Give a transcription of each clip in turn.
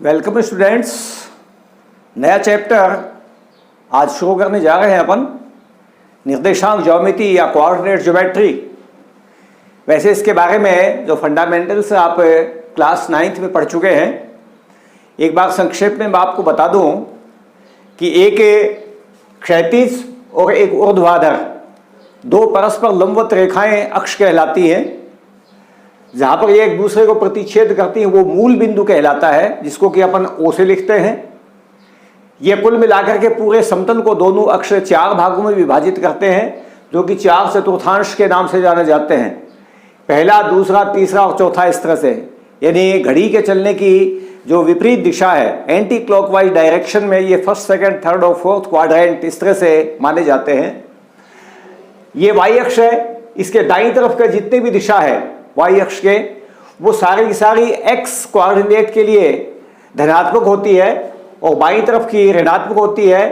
Welcome students. नया chapter आज शुरू करने जा रहे हैं अपन, निर्देशांक ज्योमेट्री या कोऑर्डिनेट ज्योमेट्री। वैसे इसके बारे में जो फंडामेंटल्स आप क्लास 9th में पढ़ चुके हैं, एक बार संक्षेप में मैं आपको बता दूं कि एक क्षैतिज और एक ऊर्ध्वाधर दो परस्पर लंबवत रेखाएं अक्ष कहलाती हैं। जहाँ पर ये एक दूसरे को प्रतिच्छेद करती हैं वो मूल बिंदु कहलाता है, जिसको कि अपन ओ से लिखते हैं। ये कुल मिलाकर के पूरे समतल को दोनों अक्ष चार भागों में विभाजित करते हैं, जो कि चार चतुर्थांश के नाम से जाने जाते हैं। पहला, दूसरा, तीसरा और चौथा इस तरह से, यानी घड़ी के चलने की जो विपरीत दिशा है, एंटी क्लॉकवाइज डायरेक्शन में ये फर्स्ट, सेकंड, थर्ड और फोर्थ क्वाड्रेंट इस तरह से माने जाते हैं। ये वाई अक्ष है, इसके दाईं तरफ के जितने भी दिशा है वाई अक्ष के, वो सारी की सारी एक्स कोऑर्डिनेट के लिए धनात्मक होती है और बाईं तरफ की ऋणात्मक होती है।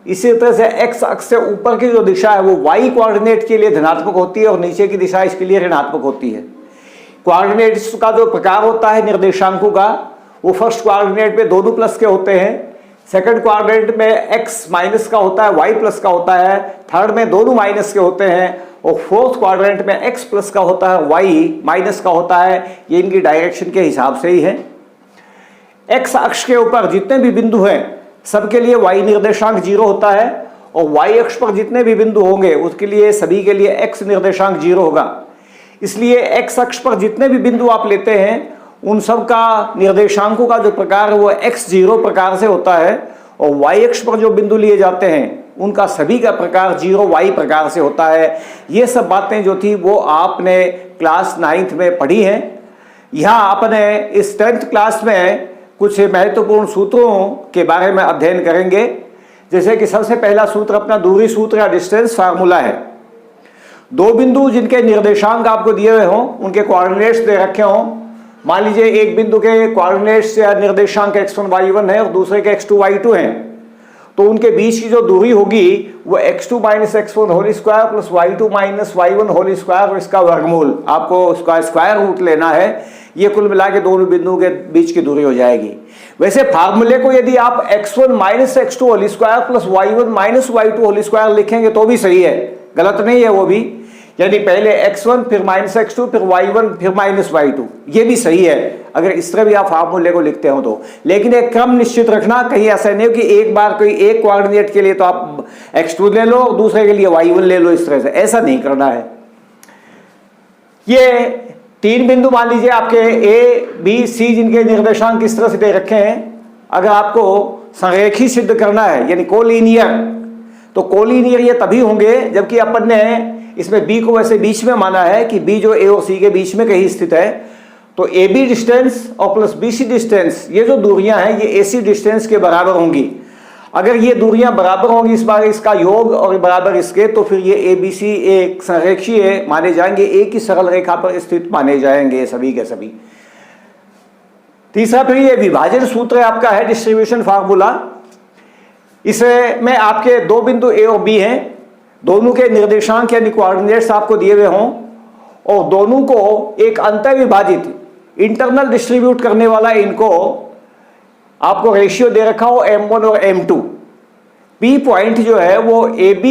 इसी तरह से एक्स अक्ष से ऊपर की जो दिशा है वो वाई कोऑर्डिनेट के लिए धनात्मक होती है और नीचे की दिशा इसके लिए ऋणात्मक होती है। कोऑर्डिनेट्स का जो प्रकार होता है निर्देशांकों का, वो फर्स्ट कोऑर्डिनेट में दोनों प्लस के होते हैं, सेकंड क्वाड्रेंट में एक्स माइनस का होता है, वाई प्लस का होता है, थर्ड में दोनों माइनस के होते हैं और फोर्थ क्वाड्रेंट में एक्स प्लस का होता है, वाई माइनस का होता है। ये इनकी डायरेक्शन के हिसाब से ही है। एक्स अक्ष के ऊपर जितने भी बिंदु हैं सबके लिए वाई निर्देशांक 0 होता है और वाई अक्ष पर जितने भी बिंदु होंगे उसके लिए सभी के लिए एक्स निर्देशांक 0 होगा। इसलिए एक्स अक्ष पर जितने भी बिंदु आप लेते हैं उन सब का निर्देशांकों का जो प्रकार है वो x0 प्रकार से होता है और y अक्ष पर जो बिंदु लिए जाते हैं उनका सभी का प्रकार 0y प्रकार से होता है। ये सब बातें जो थी वो आपने क्लास 9th में पढ़ी हैं। यहाँ आपने इस 10th क्लास में कुछ महत्वपूर्ण सूत्रों के बारे में अध्ययन करेंगे। जैसे कि सबसे पहला सूत्र अपना दूरी सूत्र या डिस्टेंस फार्मूला है। दो बिंदु जिनके निर्देशांक आपको दिए हुए हों, उनके कोऑर्डिनेट्स दे रखे हों। मान लीजिए एक बिंदु के कोऑर्डिनेट्स या निर्देशांक x1 y1 है और दूसरे के x2 y2 हैं, तो उनके बीच की जो दूरी होगी वो x2 minus x1 whole square plus y2 minus y1 whole square और इसका वर्गमूल, आपको उसका स्क्वायर रूट लेना है। ये कुल मिला के दोनों बिंदुओं के बीच की दूरी हो जाएगी। वैसे फार्मूले को यदि आप x1 minus x2 whole square plus y1 minus y2 whole square लिखेंगे तो भी सही है, गलत नहीं है वो भी। यानी पहले x1 फिर माइनस x2 फिर y1 फिर माइनस y2, ये भी सही है अगर इस तरह भी आप फार्मूले को लिखते हो तो। लेकिन एक क्रम निश्चित रखना, कहीं ऐसा नहीं हो कि एक बार कोई एक कोऑर्डिनेट के लिए तो आप x2 ले लो और दूसरे के लिए y1 ले लो, इस तरह से ऐसा नहीं करना है। ये तीन बिंदु मान लीजिए आपके a, b, c जिनके निर्देशांक इस तरह से दे रखे हैं। अगर आपको संरेखी सिद्ध करना है यानी कोलिनियर, तो कोलिनियर ये तभी होंगे जबकि अपन ने इसमें b को वैसे बीच में माना है कि b जो a और c के बीच में कहीं स्थित है, तो ab डिस्टेंस और प्लस bc डिस्टेंस, ये जो दूरियां हैं ये ac डिस्टेंस के बराबर होंगी। अगर ये दूरियां बराबर होंगी, इस बार इसका योग और बराबर इसके, तो फिर ये abc एक संरेखीय माने जाएंगे, एक ही सरल रेखा पर स्थित माने जाएंगे सभी के सभी। तीसरा फिर ये विभाजन सूत्र आपका है, डिस्ट्रीब्यूशन फार्मूला। इसमें आपके दो बिंदु a और b हैं, दोनों के निर्देशांक यानी कोऑर्डिनेट्स आपको दिए हुए हों और दोनों को एक अंतर विभाजित इंटरनल डिस्ट्रीब्यूट करने वाला इनको आपको रेशियो दे रखा हो m1 और m2। p पॉइंट जो है वो ab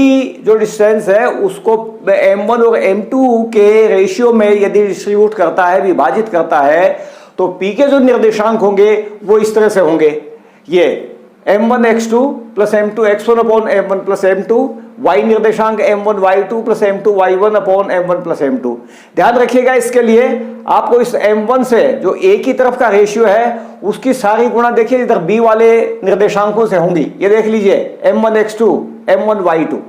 जो डिस्टेंस है उसको m1 और m2 के रेशियो में यदि डिस्ट्रीब्यूट करता है, विभाजित करता है, तो p के जो निर्देशांक होंगे वो इस तरह से होंगे। ये m1 x2 plus m2 x1 upon m1 plus m2, y निर्देशांक m1 y2 plus m2 y1 upon m1 plus m2। ध्यान रखिएगा इसके लिए आपको इस m1 से जो a की तरफ का रेशियो है उसकी सारी गुणा देखिए इधर b वाले निर्देशांकों से होंगी। ये देख लीजिए m1 x2 m1 y2।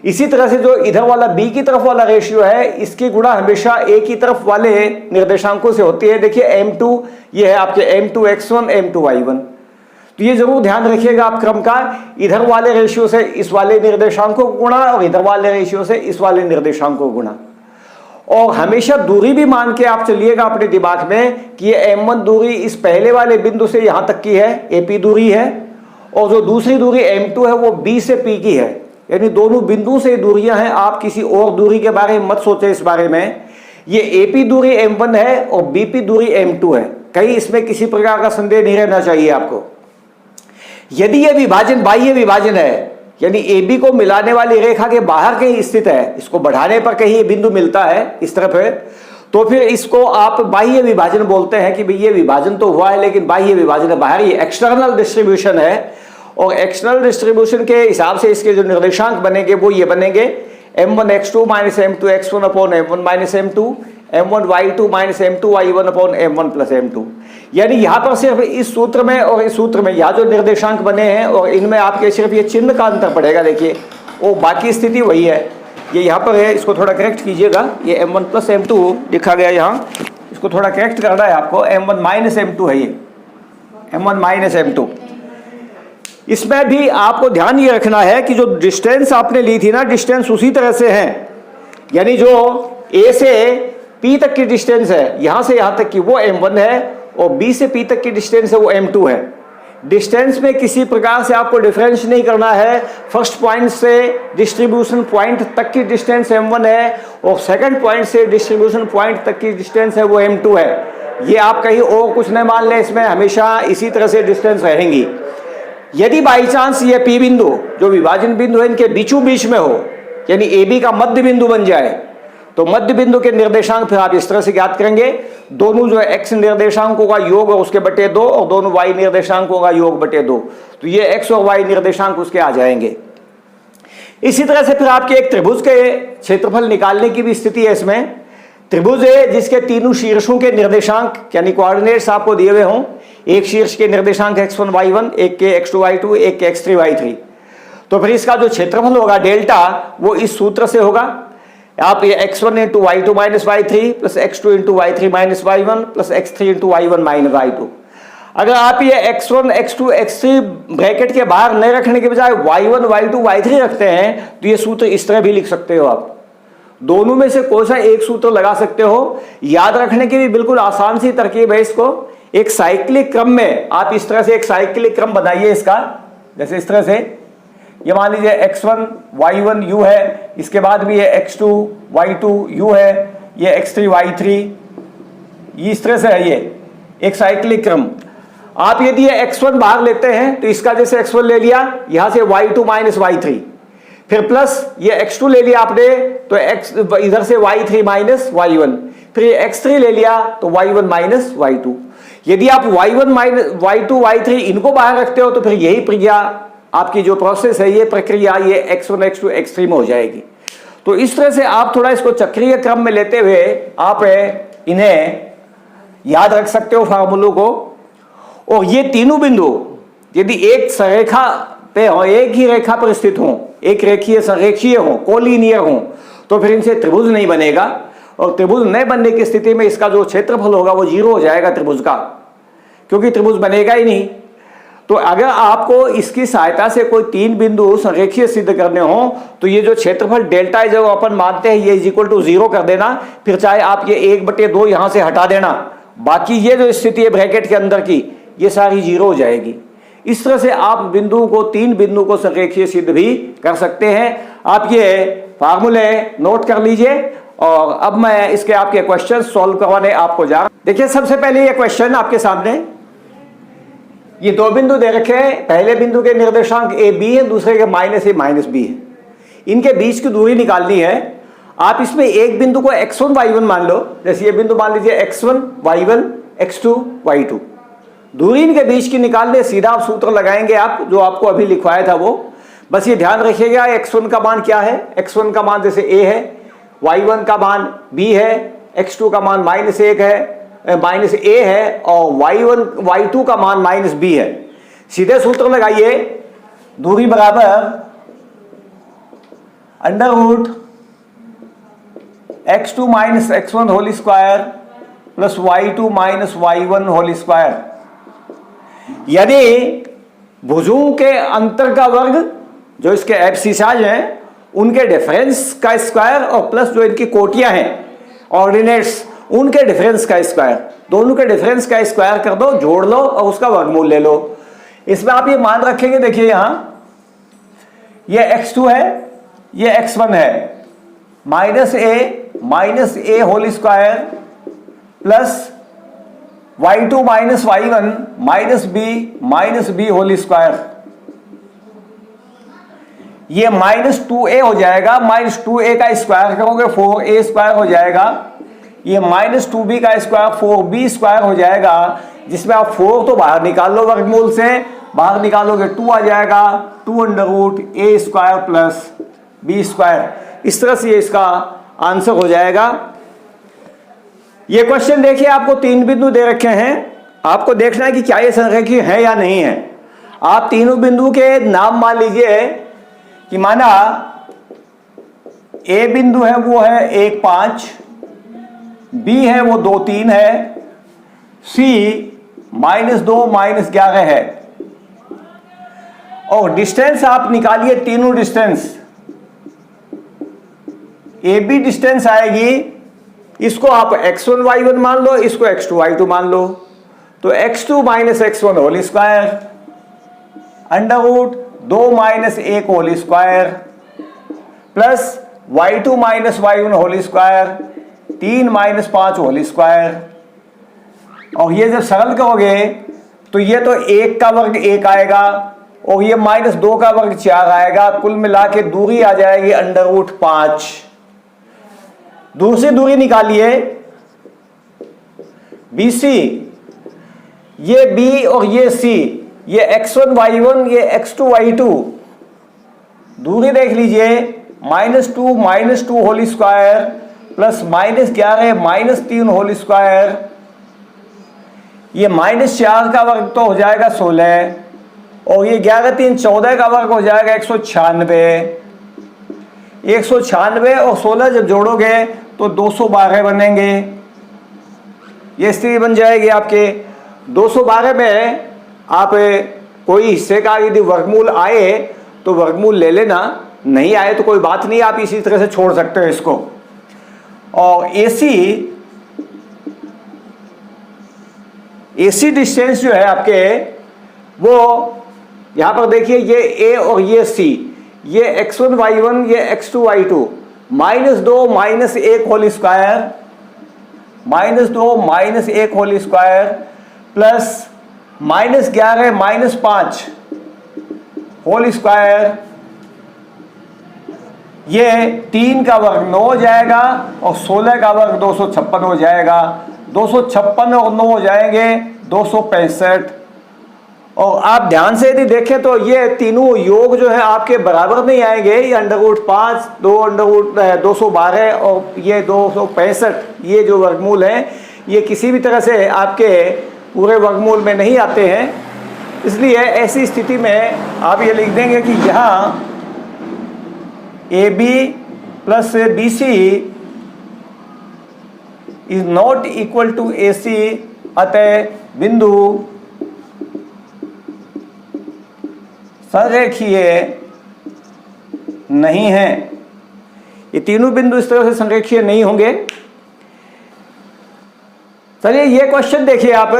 इसी तरह से जो इधर वाला b की तरफ वाला रेशियो है इसकी गुणा हमेशा a की तरफ वाले निर्देशांकों से होती है। देखिए m2 ये है आपके m2 x1 m2 y1। तो ये जरूर ध्यान रखिएगा आप क्रम का, इधर वाले रेशियो से इस वाले निर्देशांकों को गुणा और इधर वाले रेशियो से इस वाले निर्देशांकों को गुणा। और हमेशा दूरी भी मान के आप चलिएगा अपने दिमाग में कि ये m1 दूरी इस पहले वाले बिंदु से यहां तक की है, AP दूरी है, और जो दूसरी दूरी m2 है वो B से P की है, यानी दोनों बिंदु से दूरियां हैं। आप किसी और दूरी के बारे में मत सोचे इस बारे में। ये AP दूरी m1 है और BP दूरी m2 है। कहीं इसमें किसी प्रकार का संदेह नहीं रहना चाहिए आपको। यदि यह विभाजन बाह्य विभाजन है, यानी ए बी को मिलाने वाली रेखा के बाहर कहीं स्थित है, इसको बढ़ाने पर कहीं ये बिंदु मिलता है इस तरफ है, तो फिर इसको आप बाह्य विभाजन बोलते हैं कि भाई ये विभाजन तो हुआ है लेकिन बाह्य विभाजन है, बाहर ये एक्सटर्नल डिस्ट्रीब्यूशन है। और एक्सटर्नल डिस्ट्रीब्यूशन के हिसाब से इसके जो निर्देशांक बनेंगे वो ये बनेंगे m1 x2 minus m2 x1 upon m1 minus m2, m1 y2 minus m2 y1 upon m1 plus m2। यानी यहाँ पर सिर्फ इस सूत्र में और इस सूत्र में यहाँ जो निर्देशांक बने हैं और इनमें आपके सिर्फ ये चिन्ह का अंतर पड़ेगा। देखिए वो बाकी स्थिति वही है, ये यहाँ पर है, इसको थोड़ा करेक्ट कीजिएगा। ये m1 प्लस m2 लिखा गया यहाँ, इसको थोड़ा करेक्ट करना है आपको। m1 माइनस m2 है ये, m1 माइनस m2। इसमें भी आपको ध्यान ये रखना है कि जो डिस्टेंस आपने ली थी ना, डिस्टेंस उसी तरह से है, यानी जो A से P तक की डिस्टेंस है यहाँ से यहाँ तक की वो m1 है और B से P तक की डिस्टेंस है वो m2 है। डिस्टेंस में किसी प्रकार से आपको डिफरेंस नहीं करना है। फर्स्ट पॉइंट से डिस्ट्रीब्यूशन पॉइंट तक की डिस्टेंस m1 है और सेकंड पॉइंट से डिस्ट्रीब्यूशन पॉइंट तक की डिस्टेंस है वो m2 है। ये आप कहीं और कुछ नहीं मान लें, इसमें हमेशा इसी तरह से डिस्टेंस रहेंगी। यदि बाई चांस ये P बिंदु जो विभाजन बिंदु है इनके बीचों बीच में हो, यानी AB का मध्य बिंदु बन जाए, तो मध्य बिंदु के निर्देशांक फिर आप इस तरह से ज्ञात करेंगे, दोनों जो है x निर्देशांकों का योग और उसके बटे 2 और दोनों y निर्देशांकों का योग बटे 2, तो ये x और y निर्देशांक उसके आ जाएंगे। इसी तरह से फिर आपके एक त्रिभुज के क्षेत्रफल निकालने की भी स्थिति है। इसमें त्रिभुज है जिसके तीनों शीर्षों के निर्देशांक यानी कोऑर्डिनेट्स आपको दिए हुए हों, एक शीर्ष के निर्देशांक x1 y1, एक के x2 y2, एक के x3 y3, तो फिर इसका जो क्षेत्रफल होगा डेल्टा वो इस सूत्र से होगा। आप ये x1 into y2 minus y3 plus x2 into y3 minus y1 plus x3 into y1 minus y2। अगर आप ये x1 x2 x3 ब्रैकेट के बाहर नहीं रखने के बजाय y1 y2 y3 रखते हैं तो ये सूत्र इस तरह भी लिख सकते हो। आप दोनों में से कोई सा एक सूत्र लगा सकते हो। याद रखने की भी बिल्कुल आसान सी तरकीब है। इसको एक साइक्लिक क्रम में आप इस तरह से एक साइक्लिक क्रम बनाइए इसका, जैसे इस तरह से ये मान लीजिए x1 y1 u है, इसके बाद भी ये x2 y2 u है, ये x3 y3, ये इस तरह से है ये एक साइक्लिक क्रम। आप यदि ये x1 बाहर लेते हैं तो इसका जैसे x1 ले लिया, यहां से y2 माइनस y3, फिर प्लस ये x2 ले लिया आपने तो x इधर से y3 माइनस y1, फिर ये x3 ले लिया तो y1 माइनस y2। यदि आप y1 माइनस y2 y3 इनको बाहर रखते हो तो फिर यही प्रक्रिया आपकी जो प्रोसेस है, ये प्रक्रिया ये x1 x2 x3 में हो जाएगी। तो इस तरह से आप थोड़ा इसको चक्रीय क्रम में लेते हुए आप इन्हें याद रख सकते हो फार्मूलों को। और ये तीनों बिंदु यदि एक संरेखा पे हो, एक ही रेखा पर स्थित हो, एक रेखीय संरेखीय हो, कोलिनियर हो, तो फिर इनसे त्रिभुज नहीं बनेगा। और त्रिभुज नहीं बनने की स्थिति में इसका जो क्षेत्रफल होगा वो 0 हो जाएगा त्रिभुज का, क्योंकि त्रिभुज बनेगा ही नहीं। तो अगर आपको इसकी सहायता से कोई 3 बिंदु संरेखीय सिद्ध करने हो तो ये जो क्षेत्रफल डेल्टा जो अपन मानते हैं ये इक्वल टू 0 कर देना। फिर चाहे आप ये 1/2 यहां से हटा देना, बाकी ये जो स्थिति है ब्रैकेट के अंदर की ये सारी 0 हो जाएगी। इस तरह से आप बिंदुओं को 3 बिंदु को संरेखीय सिद्ध भी कर सकते हैं। आप ये फार्मूले नोट कर लीजिए और अब मैं इसके आपके क्वेश्चन सॉल्व करवाने आपको जा रहा हूं। देखिए सबसे पहले ये क्वेश्चन आपके सामने, ये 2 बिंदु दे रखे हैं। पहले बिंदु के निर्देशांक a b है, दूसरे के -a माइनस b है। इनके बीच की दूरी निकालनी है। आप इसमें एक बिंदु को x1 y1 मान लो, जैसे ये बिंदु मान लीजिए x1 y1 x2 y2। दूरी इनके बीच की निकालने सीधा आप सूत्र लगाएंगे आप जो आपको अभी लिखवाया था वो। बस ये ध्यान रखिएगा x1 का मान क्या है, x1 का मान जैसे a है, y1 का मान b है, x2 का मान -1 है -a है और y2 का मान -b है। सीधे सूत्र लगाइए, दूरी बराबर √x2 minus x1 whole square plus y2 minus y1 whole square. यदि भुजों के अंतर का वर्ग जो इसके एब्सिसाज हैं उनके डिफरेंस का स्क्वायर और प्लस जो इनकी कोटियां हैं ऑर्डिनेट्स उनके डिफरेंस का स्क्वायर, दोनों के डिफरेंस का स्क्वायर कर दो, जोड़ लो और उसका वर्गमूल ले लो। इसमें आप ये मान रखेंगे, देखिए यहां ये x2 है, ये x1 है, -a whole square plus y2 minus y1 minus b whole square, ये -2a हो जाएगा, -2a का स्क्वायर करोगे 4a स्क्वायर हो जाएगा, ये -2b का स्क्वायर 4b स्क्वायर हो जाएगा, जिसमें आप 4 तो बाहर निकाल लो वर्गमूल से, बाहर निकालोगे 2 आ जाएगा, 2√a square plus b square. इस तरह से ये इसका आंसर हो जाएगा। ये क्वेश्चन देखिए, आपको 3 बिंदु दे रखे हैं, आपको देखना है कि क्या ये संरेखीय है या नहीं है। आप तीनों बिंदु के नाम मान लीजिए कि माना ए बिंदु है वो है 1 5, बी है वो 2 3 है, सी -2 -11 है, और डिस्टेंस आप निकालिए तीनों डिस्टेंस। ए बी डिस्टेंस आएगी, इसको आप x1 y1 मान लो, इसको x2 y2 मान लो, तो x2 - x1 whole square √2 - 1 whole square plus y2 - y1 whole square 3 - 5 whole square. और ये जब सरल करोगे तो ये तो 1 का वर्ग 1 आएगा और ये -2 का वर्ग 4 आएगा, कुल मिला के दूरी आ जाएगी √5। दूसरी दूरी निकालिए BC, ये B और ये C, ये x1 y1 ये x2 y2, दूरी देख लीजिए -2 whole square plus -11 -3 whole square, ये -4 का वर्ग तो हो जाएगा 16 और ये 11 3 14 का वर्ग हो जाएगा 196। 196 और 16 जब जोड़ोगे तो 212 बनेंगे। ये स्थिति बन जाएगी आपके। 212 में आप कोई हिस्से का यदि वर्गमूल आए तो वर्गमूल ले लेना, नहीं आए तो कोई बात नहीं, आप इसी तरह से छोड़ सकते हो इसको। और AC डिस्टेंस जो है आपके, वो यहां पर देखिए, ये A और ये C, ये x1 y1 ये x2 y2, -2 - 1 whole square, -2 - 1 whole square plus -11 -5 whole square, ये 3 का वर्ग 9 हो जाएगा और 16 का वर्ग 256 हो जाएगा। 256 और 9 हो जाएंगे 265। और आप ध्यान से यदि देखें तो ये तीनों योग जो है आपके बराबर नहीं आएंगे, ये √5 212 और ये 265, ये जो वर्गमूल हैं ये किसी भी तरह से आपके पूरे वर्गमूल में नहीं आते हैं। इसलिए ऐसी स्थिति में आप ये लिख देंगे कि यहाँ AB plus BC is not equal to AC, अतः बिंदु संरेखीय नहीं है। ये तीनों बिंदु इस तरह से संरेखीय नहीं होंगे। चलिए ये क्वेश्चन देखिए आप,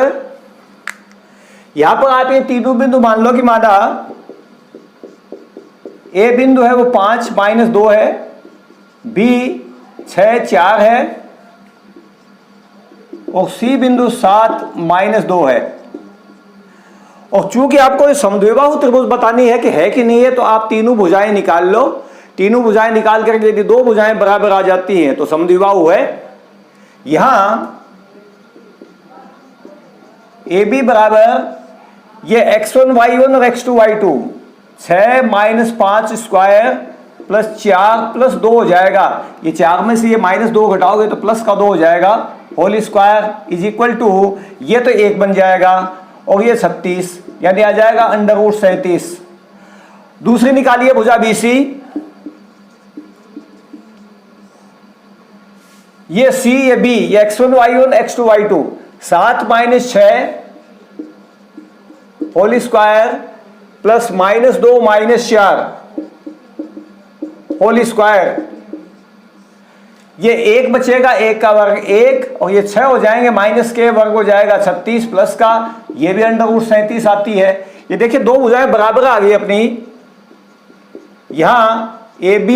यहां पर आप ये तीनों बिंदु मान लो कि माना A बिंदु है वो 5 - 2 है, B 6 4 है और C बिंदु 7 - 2 है। और चूंकि आपको समद्विबाहु त्रिभुज बतानी है कि है कि नहीं है, तो आप तीनों भुजाएं निकाल लो। तीनों भुजाएं निकाल करके यदि 2 भुजाएं बराबर आ जाती हैं तो समद्विबाहु है। यहां AB बराबर ये x1 y1 और x2 y2, 6 - 5 square plus 4 plus 2 हो जाएगा। ये 4 में से ये -2 घटाओगे तो प्लस का 2 हो जाएगा, whole square is equal to, ये तो 1 बन जाएगा और ये 36, यानी आ जाएगा √37। दूसरी निकालिए भुजा BC, ये C ये B, ये x1 y1 x2 y2, 7 - 6 whole square plus -2 - 4 whole square, ये 1 बचेगा, 1 का वर्ग 1 और ये 6 हो जाएंगे, माइनस के वर्ग हो जाएगा 36 प्लस का, ये भी √37 आती है। ये देखिए 2 भुजाएं बराबर आ गई अपनी। यहां AB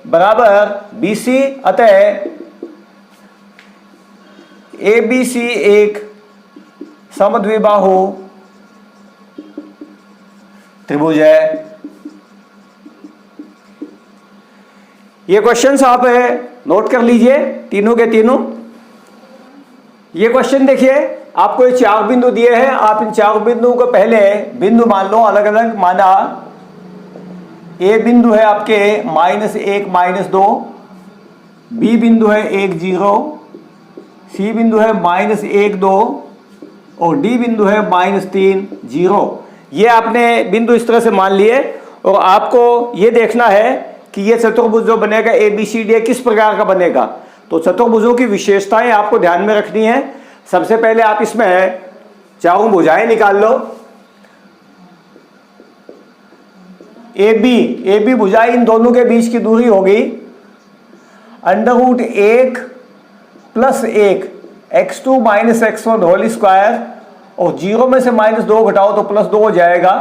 बराबर BC, अतः ABC एक समद्विबाहु त्रिभुज है। ये क्वेश्चंस आप नोट कर लीजिए तीनों के तीनों। ये क्वेश्चन देखिए, आपको ये 4 बिंदु दिए हैं, आप इन 4 बिंदुओं को पहले बिंदु मान लो अलग अलग। माना ए बिंदु है आपके -1 -2, बी बिंदु है 1 0, सी बिंदु है -1 2 और डी बिंदु है -3 0। ये आपने बिंदु इस तरह से मान लिए और आपको ये देखना है कि ये चतुर्भुज जो बनेगा ABCD किस प्रकार का बनेगा। तो चतुर्भुजों की विशेषताएं आपको ध्यान में रखनी है। सबसे पहले आप इसमें चारों भुजाएं निकाल लो। AB भुजाएं, इन दोनों के बीच की दूरी होगी √1 + 1 x2 - x1 होल स्क्वायर, और 0 में से -2 घटाओ तो +2 हो जाएगा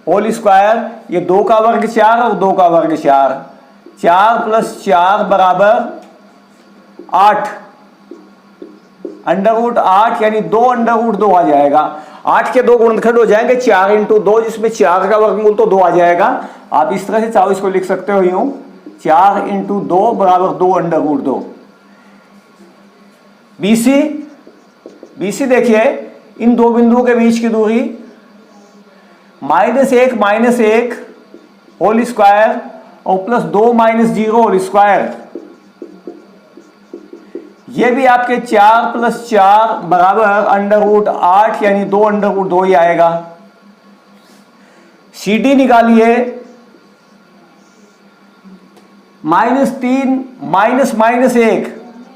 होल स्क्वायर। ये 2 का वर्ग 4 और 2 का वर्ग 4, 4 + 4 = 8, √8 यानी 2 √2 आ जाएगा। 8 के 2 गुणनखंड हो जाएंगे 4 × 2, जिसमें 4 का वर्गमूल तो 2 आ जाएगा। आप इस तरह से चाहो इसको लिख सकते हो यूं, 4 × 2 = 2 √2। BC देखिए, इन दो बिंदुओं के बीच की दूरी -1 - 1 होल स्क्वायर और +2 - 0 होल स्क्वायर। ये भी आपके 4 + 4 = √8 यानी 2 √2 ही आएगा। CD निकालिए, -3 -1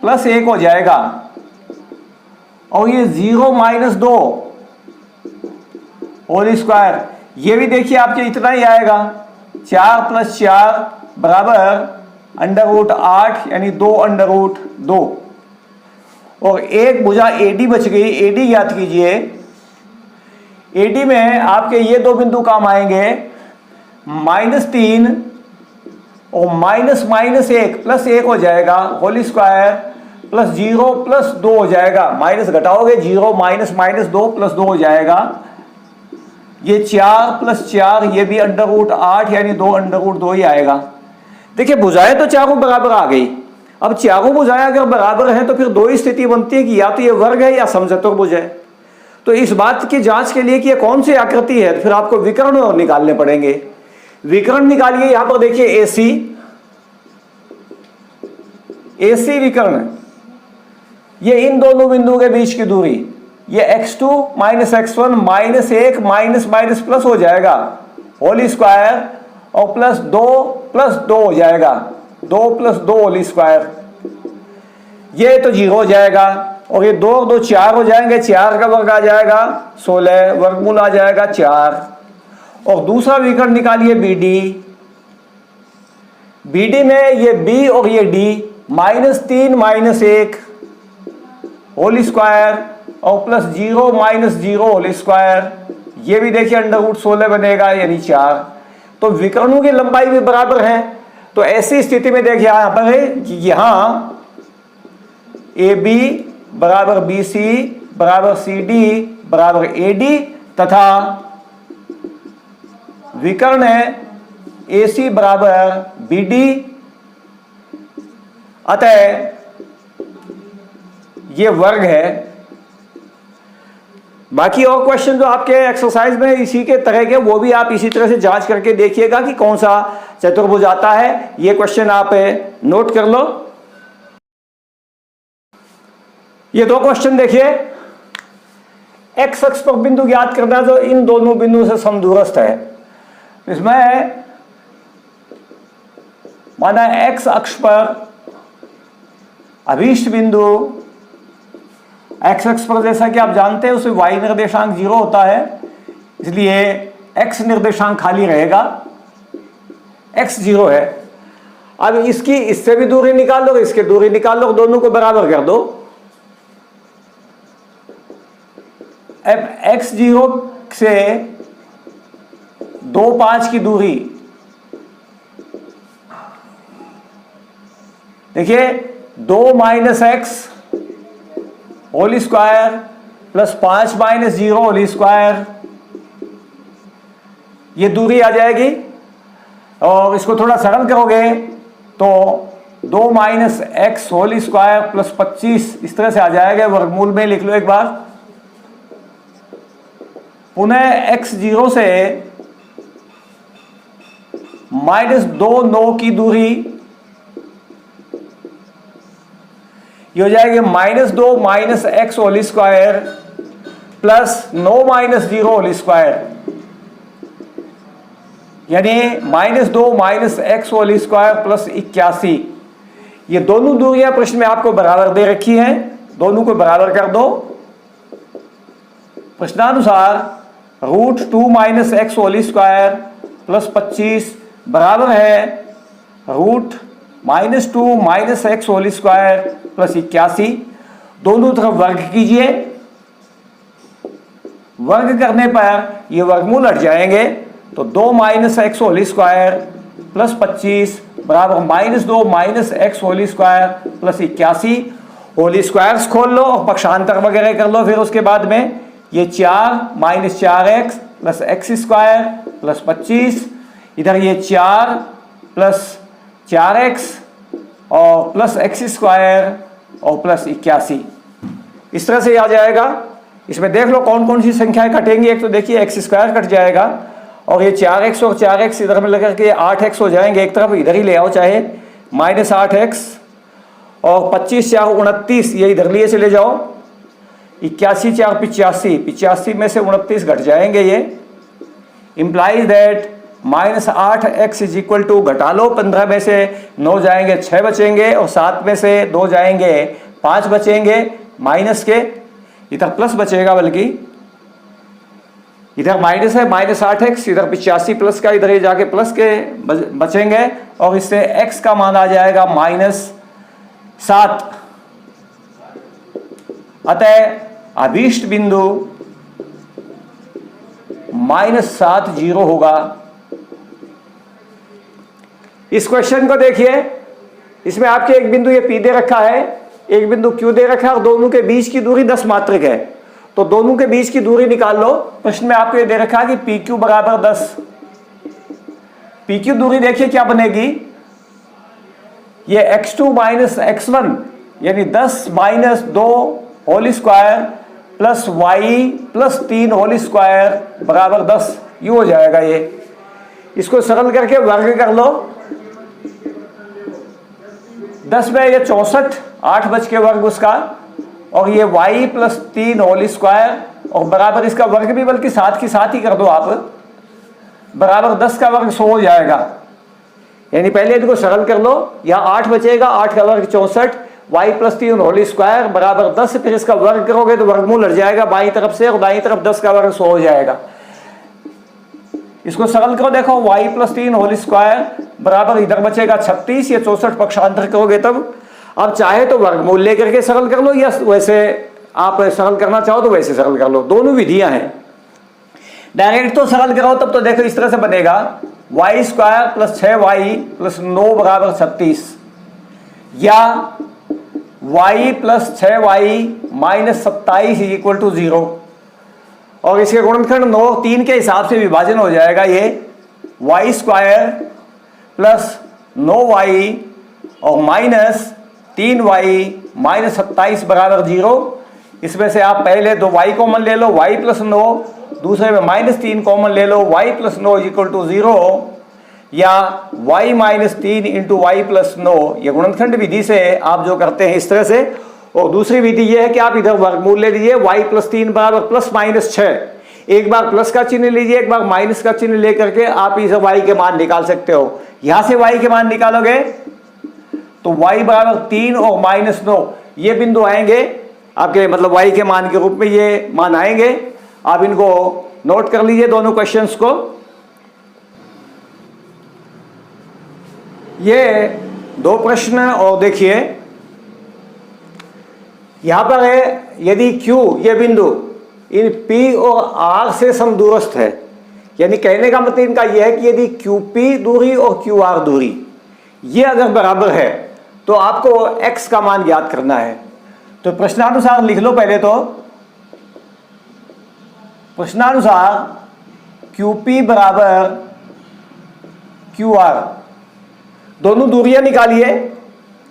+1 हो जाएगा, और ये 0 - 2 होल स्क्वायर। ये भी देखिए आपके इतना ही आएगा, 4 + 4 = √8 यानी 2 √2। और एक भुजा AD बच गई, AD ज्ञात कीजिए। AD में आपके ये 2 बिंदु काम आएंगे, -3 और -1 +1 हो जाएगा होल स्क्वायर, +0 +2 हो जाएगा। माइनस घटाओगे 0 -2 +2 हो जाएगा। ये 4 + 4 ये भी √8 यानी 2 √2 ही आएगा। देखिए भुजाएं तो चारों बराबर आ गई। अब चारों भुजाएं अगर बराबर हैं तो फिर 2 ही स्थिति बनती है कि या तो ये वर्ग है या समचतुर्भुज है। तो इस बात की जांच के लिए कि ये कौन सी आकृति है, तो फिर आपको विकर्ण निकालने पड़ेंगे। विकर्ण निकालिए। यहां पर देखिए AC विकर्ण, ये इन दोनों बिंदुओं के बीच की दूरी, ये x2 - x1 -1 प्लस हो जाएगा होल स्क्वायर, और +2 हो जाएगा, 2 + 2 होल स्क्वायर। ये तो 0 हो जाएगा, और ये 2 2 4 हो जाएंगे, 4 का वर्ग आ जाएगा 16, वर्गमूल आ जाएगा 4। और दूसरा विकर्ण निकालिए BD में ये B और ये D, -3 - 1 होल स्क्वायर और +0 - 0 होल स्क्वायर। ये भी देखिए √16 बनेगा यानी 4। तो विकर्णों की लंबाई भी बराबर है। तो ऐसी स्थिति में देखिए यहां पर है कि यहां AB = BC = CD = AD तथा विकर्ण है AC = BD। अतः ये वर्ग है। बाकी और क्वेश्चन जो आपके एक्सरसाइज में इसी के तरह के, वो भी आप इसी तरह से जांच करके देखिएगा कि कौन सा चतुर्भुज आता है। ये क्वेश्चन आप नोट कर लो। ये 2 क्वेश्चन देखिए। एक्स अक्ष पर बिंदु ज्ञात करना जो इन दोनों बिंदुओं से समदूरस्थ है। इसमें माना एक्स अक्ष पर अभीष्ट बिंदु, एक्स अक्ष पर जैसा कि आप जानते हैं उसे y निर्देशांक 0 होता है, इसलिए x निर्देशांक खाली रहेगा, x 0 है। अब इसकी इससे भी दूरी निकाल लो, इसके दूरी निकाल लो, दोनों को बराबर कर दो। अब x 0 से 2 5 की दूरी देखिए, 2 - x whole square plus 5 minus 0 whole square, ये दूरी आ जाएगी। और इसको थोड़ा सरल करोगे तो 2 minus X whole square plus 25 इस तरह से आ जाएगा। वर्गमूल में लिख लो एक बार। पुनः x 0 से माइनस 2 9 की दूरी ये हो जाएगी -2 minus X whole square plus 9 minus 0 whole square, यानी -2 minus X whole square plus 81। ये दोनों दूरियां प्रश्न में आपको बराबर दे रखी हैं, दोनों को बराबर कर दो। प्रश्नानुसार √2 minus X whole square plus 25 बराबर है √-2 minus X whole square plus 81। दोनों तरफ वर्ग कीजिए, वर्ग करने पर ये वर्गमूल हट जाएंगे। तो 2 minus X whole square plus 25 बराबर -2 minus X whole square plus 81। Whole squares खोल लो और पक्षांतर वगैरह कर लो। फिर उसके बाद में ये 4 minus 4x plus x square plus 25, इधर ये 4 प्लस 4x और प्लस एक्स स्क्वायर और प्लस 81, इस तरह से आ जाएगा। इसमें देख लो कौन कौन सी संख्याएं कटेंगी। एक तो देखिए एक्स स्क्वायर कट जाएगा और ये 4x और 4x इधर में लगा के 8x हो जाएंगे, एक तरफ इधर ही ले आओ चाहे -8x, और 25 4 29 ये इधर लिए चले जाओ, 81 4 85, 85 में से 29 घट जाएंगे। ये implies that -8x is equal to, घटा लो 15 में से 9 जाएंगे 6 बचेंगे और 7 में से 2 जाएंगे 5 बचेंगे माइनस के, इधर प्लस बचेगा, बल्कि इधर माइनस है -8x, इधर 85 प्लस का इधर ही जाके प्लस के बचेंगे और इससे x का मान आ जाएगा -7। अतः अभीष्ट बिंदु -7 0 होगा। इस क्वेश्चन को देखिए, इसमें आपके एक बिंदु ये P दे रखा है, एक बिंदु Q दे रखा है और दोनों के बीच की दूरी 10 मात्रक है। तो दोनों के बीच की दूरी निकाल लो। प्रश्न में आपको ये दे रखा है कि PQ बराबर 10। PQ दूरी देखिए क्या बनेगी, ये x2 माइनस x1 यानी 10 minus 2 whole square plus y plus 3 whole square बराबर 10, यू हो जाएगा। ये इसको सरल करके वर्ग कर लो। 10 में ये 64, 8 बच के वर्ग उसका, और ये y प्लस 3 होल स्क्वायर और बराबर इसका वर्ग भी बल्कि साथ की साथ ही कर दो आप, बराबर 10 का वर्ग 100 हो जाएगा। यानी पहले इनको सरल कर लो, यहाँ 8 बचेगा, 8 का वर्ग 64, y प्लस 3 होल स्क्वायर बराबर 10, फिर इसका वर्ग करोगे तो वर्गमूल हट जाएगा बाईं तरफ से और दाईं तरफ 10 का वर्ग 100 हो जाएगा। इसको सरल करो, देखो y प्लस 3 होल स्क्वायर बराबर इधर बचेगा 36, ये 64 पक्षांतर करोगे तब। अब चाहे तो वर्गमूल लेकर के सरल कर लो या वैसे आप सरल करना चाहो तो वैसे सरल कर लो, दोनों विधियां हैं। डायरेक्ट तो सरल करो तब तो देखो इस तरह से बनेगा y square plus 6y plus 9 बराबर 36, या y plus 6y minus 27 equal to 0, और इसके गुणनखंड 9 3 के हिसाब से विभाजन हो जाएगा। ये y स्क्वायर प्लस 9y और माइनस 3y माइनस 27 बराबर 0। इसमें से आप पहले दो y कॉमन ले लो, y प्लस 9, दूसरे में -3 कॉमन ले लो, y प्लस 9 इक्वल टू 0, या y minus 3 into Y plus 9। ये गुणनखंड विधि से आप जो करते हैं इस तरह से। और दूसरी विधि ये है कि आप इधर वर्गमूल ले लीजिए, y प्लस 3 बराबर प्लस माइनस 6, एक बार प्लस का चिन्ह लीजिए, एक बार माइनस का चिन्ह लेकर के आप इस y के मान निकाल सकते हो। यहां से y के मान निकालोगे तो y बराबर 3 और -9 ये बिंदु आएंगे आपके, मतलब y के मान के रूप में ये मान आएंगे। आप इनको नोट कर लीजिए दोनों क्वेश्चंस को। ये दो प्रश्न और देखिए यहां पर है, यदि Q ये बिंदु इन P और R से समदूरस्थ है, यानी कहने का मतलब इनका यह है कि यदि QP दूरी और QR दूरी ये अगर बराबर है तो आपको x का मान ज्ञात करना है। तो प्रश्नानुसार लिख लो पहले तो प्रश्नानुसार QP बराबर QR, दोनों दूरियां निकालिए।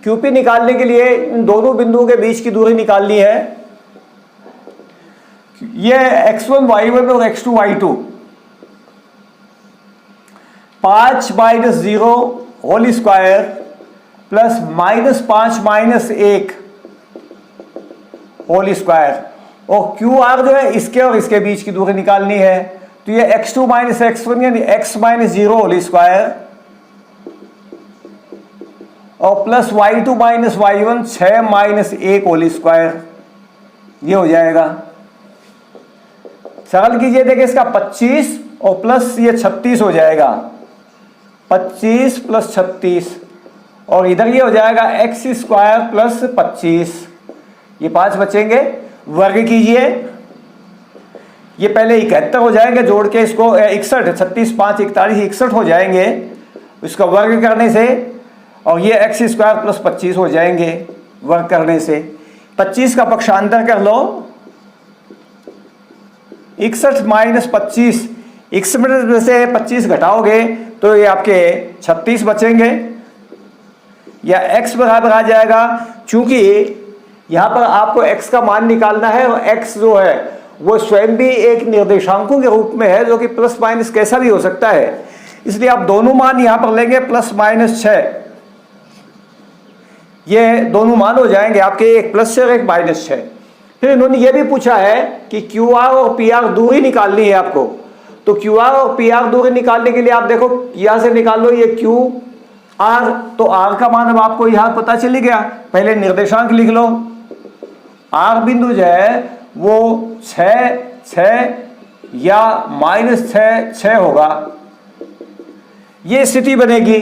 QP निकालने के लिए इन दोनों बिंदुओं के बीच की दूरी निकालनी है। ये x1 y1 और x2 y2, 5 minus 0 whole square plus -5 - 1 whole square, और QR जो है इसके और इसके बीच की दूरी निकालनी है। तो ये x2 - x1 यानी x - 0 होल स्क्वायर और plus y2 - y1 6 - 1 whole square, ये हो जाएगा। सरल कीजिए, देखिए इसका 25 और प्लस ये 36 हो जाएगा, 25 प्लस 36, और इधर ये हो जाएगा x² प्लस 25, ये 5 बचेंगे। वर्ग कीजिए, ये पहले 71 हो जाएंगे जोड़ के इसको 61, 36 5 41 61 हो जाएंगे इसका वर्ग करने से, और ये x² प्लस 25 हो जाएंगे वर्ग करने से। 25 का पक्षांतर कर लो, 61 माइनस 25, 61 में से 25 घटाओगे तो ये आपके 36 बचेंगे, या x बराबर आ जाएगा। चूंकि यहां पर आपको x का मान निकालना है और x जो है वो स्वयं भी एक निर्देशांकों के रूप में है जो कि प्लस माइनस कैसा भी हो सकता है, इसलिए आप दोनों मान यहां पर लेंगे +-6, ये दोनों मान हो जाएंगे आपके, एक +6 और एक -6। फिर इन्होंने ये भी पूछा है कि QR और PR दूरी निकालनी है आपको, तो QR और PR दूरी निकालने के लिए आप देखो यहां से निकाल लो ये QR, तो R का मान अब आपको यहां पता चल गया। पहले निर्देशांक लिख लो, R बिंदु जो है वो 6 6 या -6 6 होगा, ये स्थिति बनेगी।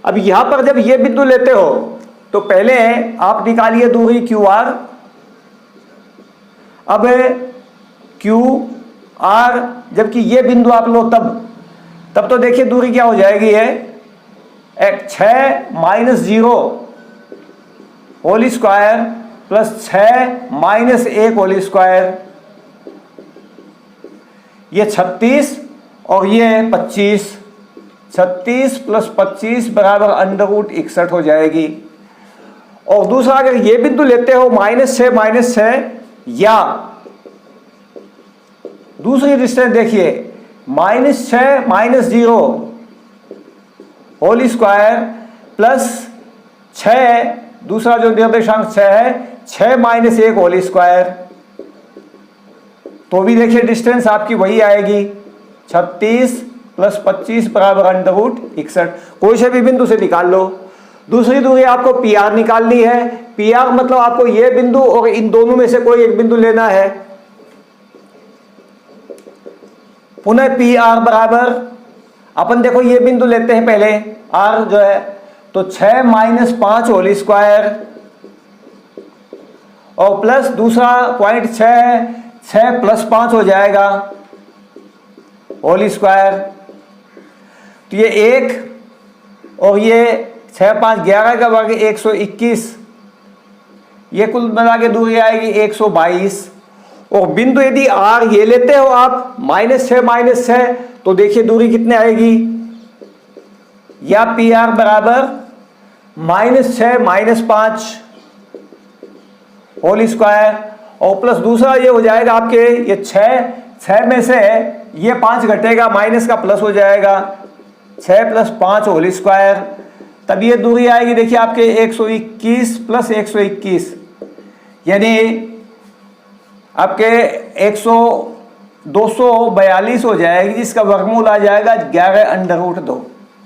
अब यहां पर जब ये बिंदु लेते हो तो पहले आप निकालिए दूरी QR, अब QR जबकि ये बिंदु आप लो तब तो देखिए दूरी क्या हो जाएगी, है 6 - 0 whole square plus 6 - 1 whole square, ये 36 और ये 25, 36 प्लस 25 बराबर √61 हो जाएगी। और दूसरा अगर ये बिंदु लेते हो -6 - 6, या दूसरी डिस्टेंस देखिए -6 - 0 होल स्क्वायर प्लस 6, दूसरा जो निर्देशांक 6 है 6 - 1 होल स्क्वायर, तो भी देखिए डिस्टेंस आपकी वही आएगी 36 प्लस 25 बराबर √61। कोई से भी बिंदु से निकाल लो। दूसरी दूरी आपको PR निकालनी है। PR मतलब आपको ये बिंदु और इन दोनों में से कोई एक बिंदु लेना है। पुनः PR बराबर, अपन देखो ये बिंदु लेते हैं पहले, R जो है तो 6 - 5 होल स्क्वायर और प्लस दूसरा पॉइंट 6 प्लस 5 हो जाएगा होल स्क्वायर, तो ये 1 और ये 6 5 11 का वर्ग 121, ये कुल मिला के दूरी आएगी 122। और बिंदु यदि R ये लेते हो आप -6 - 6, तो देखिए दूरी कितने आएगी, या PR बराबर -6 - 5 होल स्क्वायर, और प्लस दूसरा ये हो जाएगा आपके ये 6 में से ये 5 घटेगा, माइनस का प्लस हो जाएगा 6 प्लस 5 होल स्क्वायर, तब ये दूरी आएगी देखिए आपके 121 प्लस 121, यानी आपके 242 हो जाएगी, जिसका वर्गमूल आ जाएगा 11√2,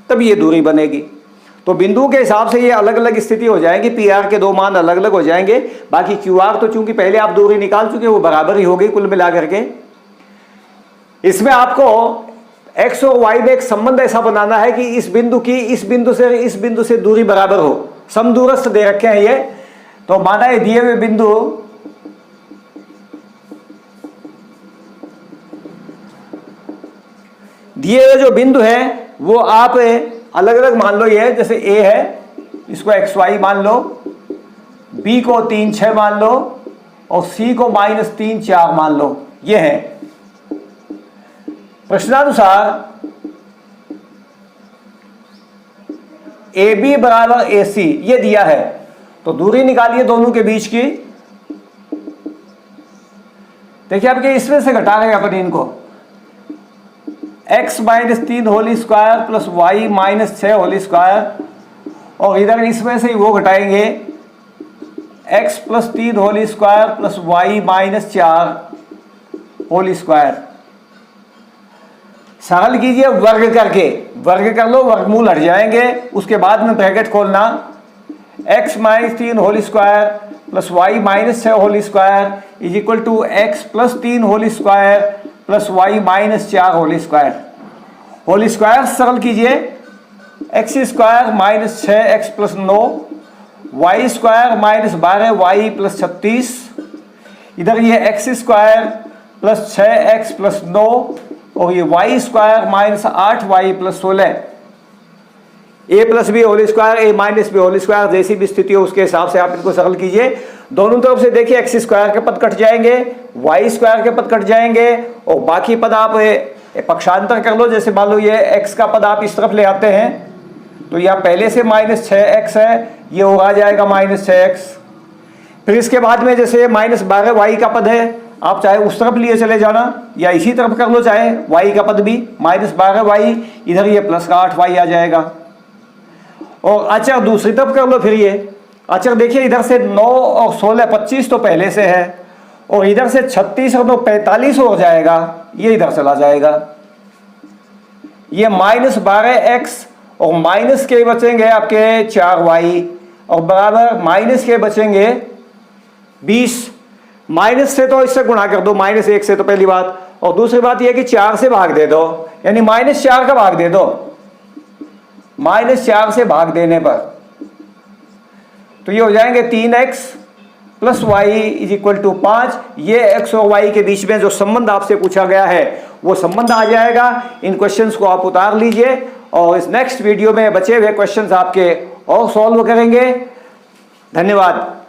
तब ये दूरी बनेगी। तो बिंदु के हिसाब से ये अलग अलग स्थिति हो जाएगी, PR के दो मान अलग अलग हो जाएंगे। बाकी QR तो चूंकि पहले आप दूरी निकाल चुके वो बराबर ही होगी कुल मिला करके। इसमें आपको x और y में एक संबंध ऐसा बनाना है कि इस बिंदु की इस बिंदु से दूरी बराबर हो, समदूरस्थ दे रखे हैं ये। तो माना है दिए हुए जो बिंदु है वो आप अलग अलग मान लो, ये जैसे A है इसको xy मान लो, B को 3 6 मान लो और C को -3 4 मान लो, ये है। प्रश्नानुसार AB बराबर AC ये दिया है, तो दूरी निकालिए दोनों के बीच की। देखिए आपके इसमें से घटा रहे हैं अपन इनको, x minus 3 whole square plus Y minus 6 whole square, और इधर इसमें से ही वो घटाएंगे x plus 3 whole square plus Y minus 4 whole square. सरल कीजिए वर्ग करके, वर्ग कर लो, वर्गमूल हट जाएंगे, उसके बाद में ब्रैकेट खोलना, x minus 3 whole square plus Y minus 6 whole square is equal to x plus 3 whole square plus Y minus 4 whole square. Whole square सरल कीजिए, X square minus 6x plus 9, Y square minus 12y plus 36, इधर ये x square plus 6x plus 9 और ये Y square minus 8y plus 16। a plus B whole square, a minus B whole square, जैसी भी स्थिति हो उसके हिसाब से आप इनको सरल कीजिए। दोनों तरफ से देखिए एक्स स्क्वायर के पद कट जाएंगे, वाई स्क्वायर के पद कट जाएंगे, और बाकी पद आप पक्षांतर कर लो। जैसे मान लो ये x का पद आप इस तरफ ले आते हैं, तो यह पहले से माइनस 6x है, ये हो आ जाएगा माइनस 6x। फिर इसके बाद में जैसे माइनस 12y का पद है, आप चाहे उस तरफ लिए चले जाना या इसी तरफ कर लो, चाहे y का पद भी माइनस 12y, इधर ये प्लस का 8y आ जाएगा। और अचर दूसरी तरफ कर लो, फिर ये अचर देखिए इधर से 9 और 16 25 तो पहले से है, और इधर से 36 और 9 45 हो जाएगा, ये इधर चला जाएगा। ये माइनस 12x और माइनस के बचेंगे आपके 4y और बराबर माइनस के बचेंगे 20। माइनस से तो इससे गुणा कर दो, माइनस 1 से, तो पहली बात। और दूसरी बात यह कि 4 से भाग दे दो, यानी माइनस 4 का भाग दे दो। माइनस 4 से भाग देने पर तो ये हो जाएंगे 3x plus Y is equal to 5। ये x और y के बीच में जो संबंध आपसे पूछा गया है वो संबंध आ जाएगा। इन क्वेश्चंस को आप उतार लीजिए और इस नेक्स्ट वीडियो में बचे हुए क्वेश्चंस आपके और सॉल्व करेंगे। धन्यवाद।